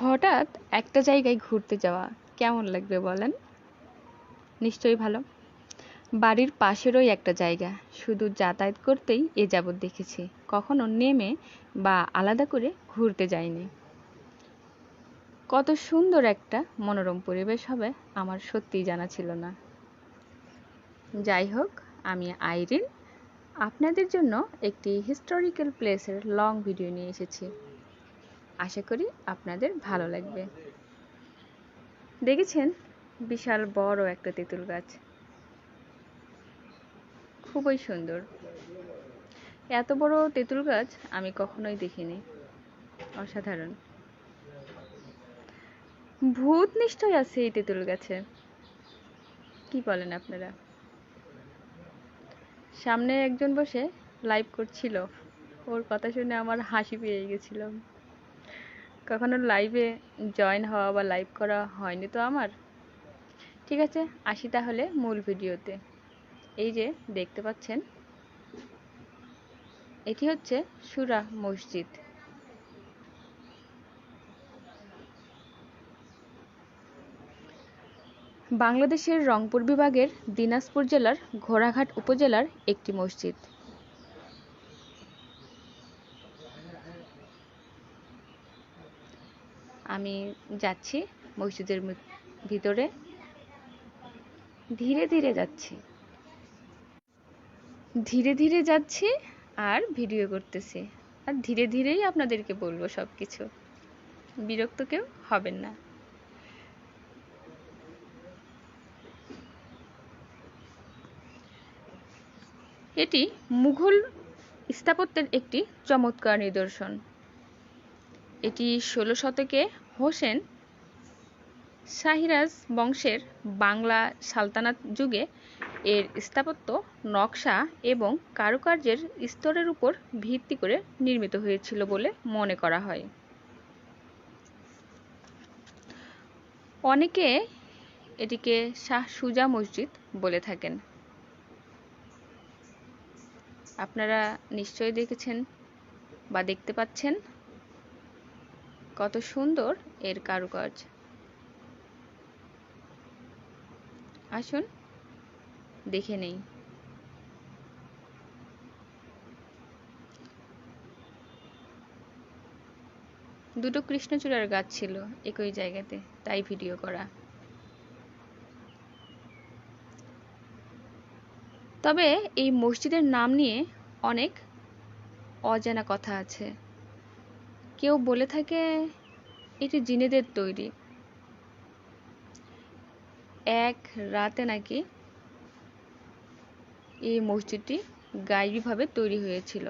হঠাৎ একটা জায়গায় ঘুরতে যাওয়া কেমন লাগবে বলেন? নিশ্চয়ই ভালো। বাড়ির পাশেরই একটা জায়গা, শুধু যাতায়াত করতেই এ যাবৎ দেখেছি, কখনো নেমে বা আলাদা করে ঘুরতে যাইনি। কত সুন্দর একটা মনোরম পরিবেশ হবে আমার সত্যিই জানা ছিল না। যাই হোক, আমি আইরিন আপনাদের জন্য একটি হিস্টোরিক্যাল প্লেসের লং ভিডিও নিয়ে এসেছি। আশা করি আপনাদের ভালো লাগবে। দেখেছেন বিশাল বড় একটা তেঁতুল গাছ, খুবই সুন্দর। এত বড় তেঁতুল গাছ আমি কখনোই দেখিনি, অসাধারণ। ভূত নিশ্চয় আছে এই তেঁতুল গাছে, কি বলেন আপনারা? সামনে একজন বসে লাইভ করছিল, ওর কথা শুনে আমার হাসি পেয়ে গেছিল। কখনো লাইভে জয়েন হওয়া বা লাইভ করা হয়নি তো আমার। ঠিক আছে, আসি তাহলে মূল ভিডিওতে। এই যে দেখতে পাচ্ছেন, এটি হচ্ছে সুরা মসজিদ। বাংলাদেশের রংপুর বিভাগের দিনাজপুর জেলার ঘোড়াঘাট উপজেলার একটি মসজিদ। আমি যাচ্ছি মসজিদের ভিতরে, ধীরে ধীরে যাচ্ছি, ধীরে ধীরে যাচ্ছি আর ভিডিও করতেছি, আর ধীরে ধীরেই আপনাদেরকে বলবো সব কিছু। বিরক্ত কেউ হবেন না। এটি মুঘল স্থাপত্যের একটি চমৎকার নিদর্শন। এটি 16 শতকে হোসেন শাহিরাজ বংশের বাংলা সালতানাত যুগে এর স্থাপত্য, নকশা এবং কারুকার্যের স্তরের উপর ভিত্তি করে নির্মিত হয়েছিল বলে মনে করা হয়। অনেকে এটিকে শাহ সুজা মসজিদ বলে থাকেন। আপনারা নিশ্চয়ই দেখেছেন বা দেখতে পাচ্ছেন কত সুন্দর এর কারুকার্য। আসুন দেখে নেই। দুটো কৃষ্ণচূড়ার গাছ ছিল একই জায়গাতে, তাই ভিডিও করা। তবে এই মসজিদের নাম নিয়ে অনেক অজানা কথা আছে। কেউ বলে থাকে এটি জিনেদের তৈরি। এক রাতে নাকি এই মসজিদটি গায়েবীভাবে তৈরি হয়েছিল।